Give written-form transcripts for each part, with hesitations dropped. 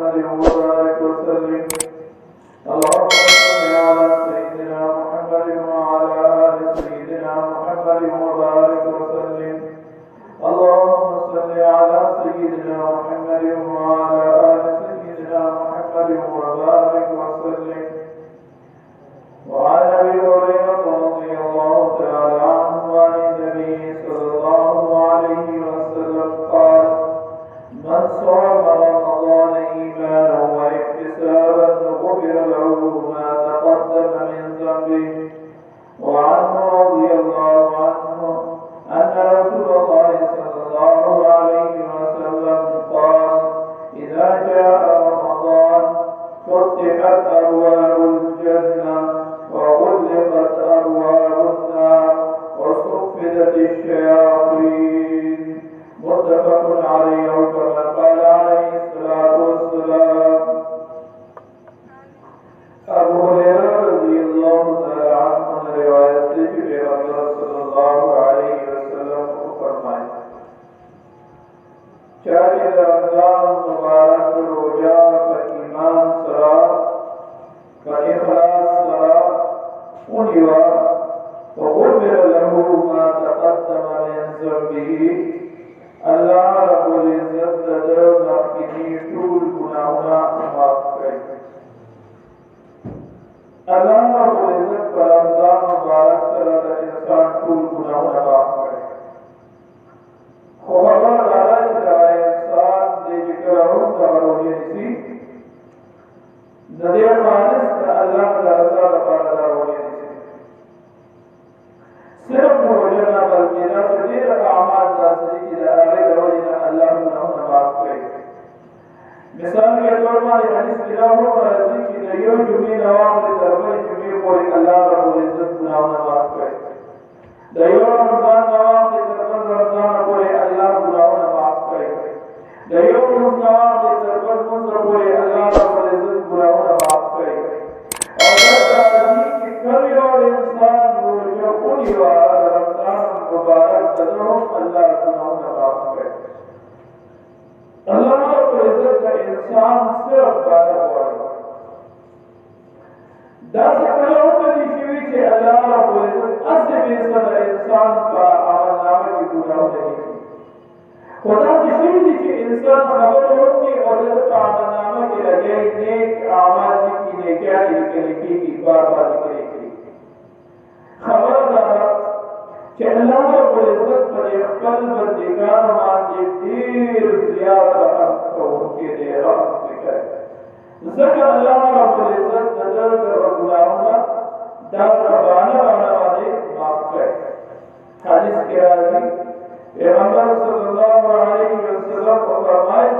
محمد وبارك وسلم اللهم صل على سيدنا محمد وعلى آل سيدنا محمد وبارك وسلم اللهم صل على سيدنا محمد وعلى آل سيدنا محمد وبارك وسلم وعن أبي هريرة رضي الله تعالى عنه عن النبي صلى الله عليه وسلم قال من صام رمضان إيمانا واحتسابا غفر له ما تقدم من ذنبه وعنه رضي الله عنه أن رسول الله صلى الله عليه وسلم قال إذا جاء رمضان فتحت أبواب الجنة وغلقت أبواب النار وصفدت الشياطين متفق عليه وكما قال عليه الصلاة والسلام. أبو هريرة رضي الله تعالى عنه روايت से पैगंबर सल्लल्लाहु अलैहि वसल्लम को फरमाया चाहे रमजान मुबारक रोजा का ईमान सरा का इखलास सरा उनिवा وغفر له ما تقدم من ذنبه अल्लाह रब्बुल इज्जत दर मखनी टूल गुनाहों माफ करे अल्लाह रब्बुल इज्जत पर रमजान मुबारक सरा इंसान टूल गुनाहों माफ करे खबर दादा चलाए इंसान दे जिकरों दरोगे सी नदिया खालिस का अल्लाह दरसा दरसा होगे सिर्फ रोजाना बल्कि ना सदीर आमाल दासरी की दरारे दवाइना अल्लाह गुनाहों माफ करे मिसाल के तौर पर हदीस किताबों पर रजी की दरियो जुमी नवाब दरबार जुमी कोई अल्लाह रब्बुल इज्जत गुनाहों माफ करे दरियो रमजान नवाब दरबार रमजान कोई अल्लाह गुनाहों माफ करे दरियो नवाब दरबार कोई अल्लाह रब्बुल इज्जत गुनाहों माफ करे और रजी की कल और इंसान रोजा कोई रमजान मुबारक तदरो अल्लाह गुनाहों माफ करे अल्लाह रब्बुल इज्जत का इंसान सिर्फ बारह वाले दस करोड़ की शिवी से अल्लाह रब्बुल इज्जत असली बेसर इंसान का अमलनामे की गुनाह नहीं खुदा की शिवी से इंसान खबर होती और का अमलनामे के लगे नेक अमाल की नेकियां लिखी की बार-बार लिखी खबरदार कि अल्लाह रब्बुल इज्जत पर इकबाल बंदिगान मांगे देर ज़्यादा हमको उनके दे रहमत करे ज़िक्र अल्लाह रब्बुल इज्जत नजर और गुनाहों दार बाना वाले माफ करे हदीस के राज़ी पैगंबर सल्लल्लाहु अलैहि वसल्लम को फरमाए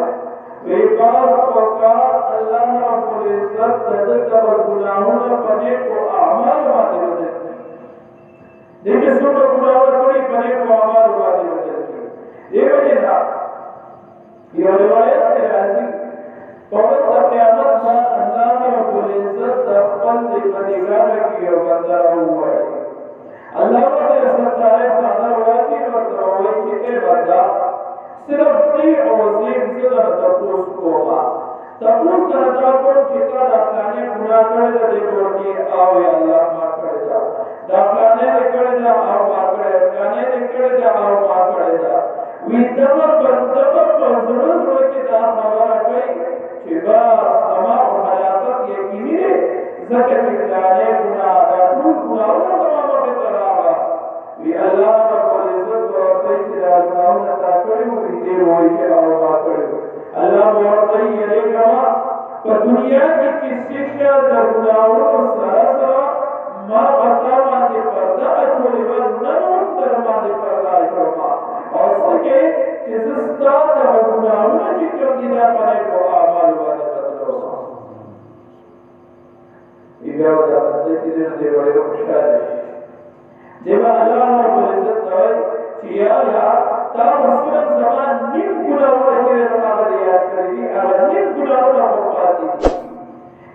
वे बात औकात अल्लाह रब्बुल इज्जत नजर और गुनाहों पने को अमाल वाले बदलते देखिए सुनो गुनाहों थोड़ी बने को अमाल वाले बदलते ये वजह ये रिवायत है राज़ी कौन सा क़यामत में अल्लाह रब्बुल इज्जत अक़ल से बंदिगान की बंदा हुआ है अल्लाह रब्बुल इज्जत है सादा वासी और तरोई के बंदा सिर्फ ती और ज़ीम से तपोस को तपोस करता को चिता दाखलाने गुनाह करे तो देखो कि आओ या अल्लाह माफ कर जा दाखलाने निकल जा आओ माफ करे दाखलाने निकल जा आओ माफ करे जा विदम पर जरूर के दा खबर गई कि बस समा और हयात यकीनी है ज़कत चिताने गुनाह दा टूल गुनाह समा के तरागा वी अल्लाह रब्बुल इज्जत और तेरा गुनाह ता करे दे होई के आओ माफ करे अल्लाह मोहब्बत ये कमा पर दुनिया की किसी का गुनाहों सरासर मां बतावा दे पर्दा अचोले व नमन दरमा दे पर्दा अचोमा और सके जिसका गुनाहों की कमीना पने को अमाल वाले बदलो इबे वजह बंदे की दे बड़े खुशहाल है जब अल्लाह रब्बुल इज्जत है कि या अल्लाह ता मुस्लिम जमान निम गुनाहों के रकाब याद करेगी और निम गुनाहों का पाती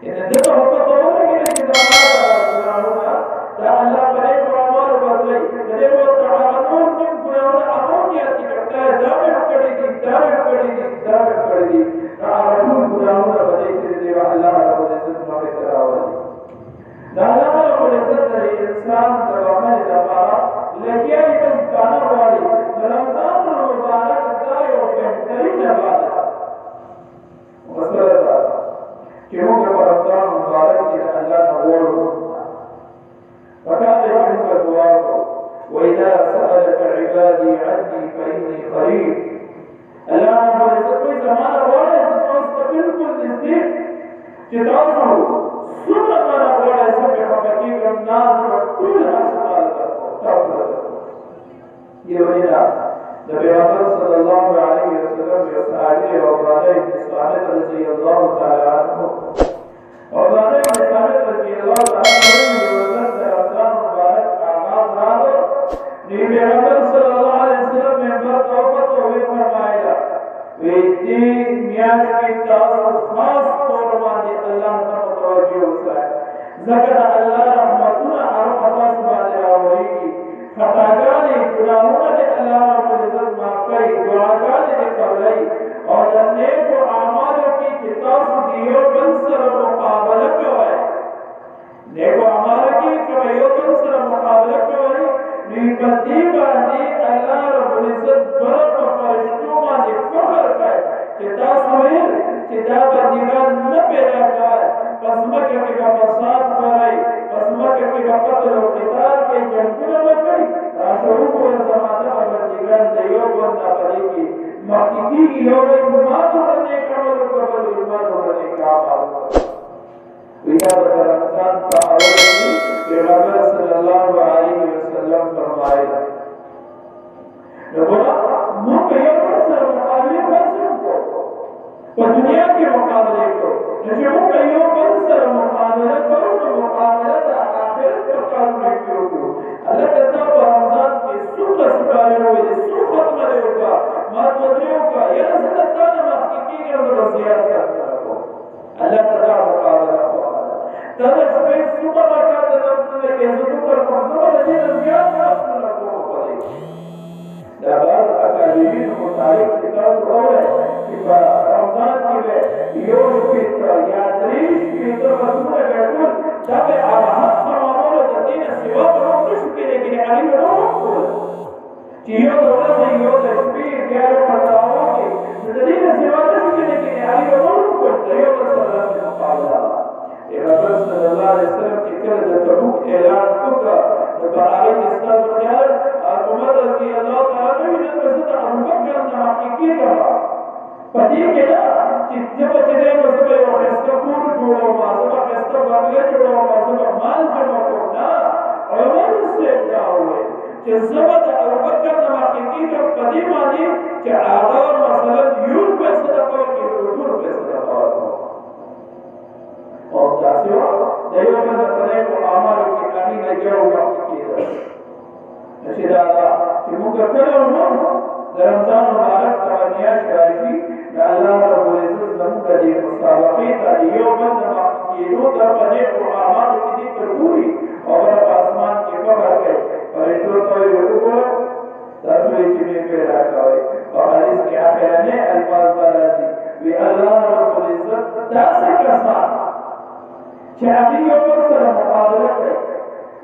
इन जब हम तो होने के गुनाहों का ता अल्लाह करे को अमाल बदले जब वो तआनुन निम गुनाहों का अमाल करता है दावे करेगी ता अरुण गुनाहों का انسان د وخت لپاره لګیا یې بس دانه غواړي رمضان المبارک دا یو بهترین عبادت مسله ده چې موږ په رمضان المبارک کې د الله نه غواړو فکان دې موږ دعا وکړو وإذا سألك عبادي عني فإني قريب الله رب العزت کوئی زمانہ غواړي چې تاسو ته بالکل نږدې چې تاسو څومره مانا غواړئ چې په خفقیږم ناز به ټول حاصل تاسو یو وینا د پیغمبر صلی الله علیه وسلم یو صحابي او عباده ابن صامت رضی الله تعالی عنه عباده ابن صامت رضی الله تعالی عنه یو ورځ د رمضان مبارک آغاز راغی پیغمبر صلی الله علیه وسلم منبر ته وخوت فرمایله وی دې میاشت کې تاسو خاص طور باندې الله ته متوجه اوسئ ځکه د الله رحمتونه هغه په تاسو باندې راوړي خطاګانې ګناهونه دې الله رب العزت معاف کړي دعاګانې دې قبلوي او د نیکو اعمالو کې چې تاسو د یو بل سره مقابله کوئ نیکو اعمالو کې چې یو بل سره مقابله کوئ نو په دې باندې الله رب العزت بر په فرشتو باندې فخر کوي چې تاسو ویل چې دا بندګان نه پیدا کوي پس مکه کې به فساد کوي پس مکه کې به قتل او قتال کې جنگونه وکړي تاسو په زمانه کې بندګان د یو بل نه پدې کې مخکې یو بل ماته نه کول کوي ماته نه کاوه وینا د رمضان په اول کې پیغمبر صلی الله علیه وسلم فرمایله نو موږ یو بل سره مقابله وکړو په دنیا کې مقابله کوو چې موږ یو بل سره مقابله کوو نو مقابله د آخرت په کارونو کې وکړو الله تعالی په رمضان کې څومره سپارې وې څو ختمه دی وکړه ما دوی وکړه یا زه ته نه مخکې کېږم زه زیات کړم الله تعالی مقابله تاسو په څومره راکړه د نفسونو کې زه په کومه د دې زیات نفسونو کوم دا بعض اکاډمیین مطالعه چې تاسو اورئ چې په رمضان کې یو شپېته یا درې شپېته ورځې ګټل دا به اباحت تمامول د دین سیوا په نوم نشو کېدی هغه نو چې یو ورځ یو د شپې بیا په تاوو کې د دین سیوا نشو کېدی هغه نو کوي یو سره مقابله پیغمبر صلی الله علیه وسلم چې کله د تبوک اعلان وکړ نو په هغه کې ستاسو خیال عمر رضی الله تعالی عنہ د حضرت ابوبکر نه حقیقي ده پدې کې دا چې چې نو سبا یو خسته کور جوړو ما سبا خسته باندې جوړو ما سبا مال جمع کړو نه عمر سے دا وایي چې سبا د ابوبکر نه حقیقي ده پدې باندې چې هغه مثلا یو پیسې د کول کې ډېر پیسې د کول او تاسو د یو بل په په اعمالو کې کله نه یو وخت کېده چې دا چې موږ کله نو د رمضان مبارک د میاشت راشي د الله رب العزت زموږ د مسابقې ته یو بل د وخت کېدو د په اعمالو کې دي تروري او په اسمان کې خبر کوي فرشتو ته وګورئ تاسو چې می پیدا کوي او حدیث کې اخرنه الفاظ راځي وی الله رب العزت تاسو کسان چې هغه یو بل سره مقابله کوي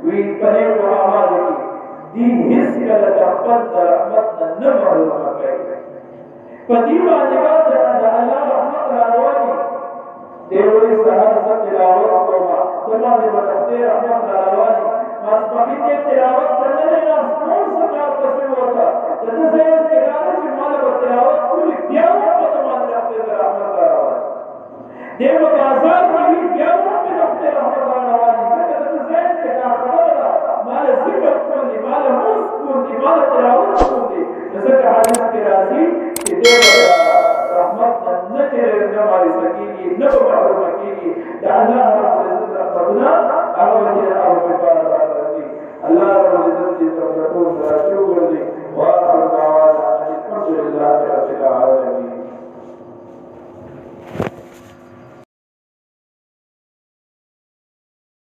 وی په دې اعمالو کې دي هیڅ کله د خپل رحمت نه محروم کوي په دې باندې د الله رحمت راوړي دی وی سحر ست تلاوت کوما تمام دې وخت رحمت راوړي ماسپخې دې تلاوت نه نه نور څه تاسو وته د دې ځای کې راځي چې مال په تلاوت کولی بیا په تمام دې رحمت راوړي دیو بازار کې بیا په وخت رحمت راوړي څنګه د دې ځای کې دا خبره مال ذکر کولی مال موس کولی مال تلاوت کولی ځکه حدیث کې راځي چې دې رحمت نه چیرې نه مالي سکیږي نه په محروم کېږي دا الله رب العزت رحمتنا هغه چې هغه په پاره راځي الله رب العزت دې څخه ټول راځي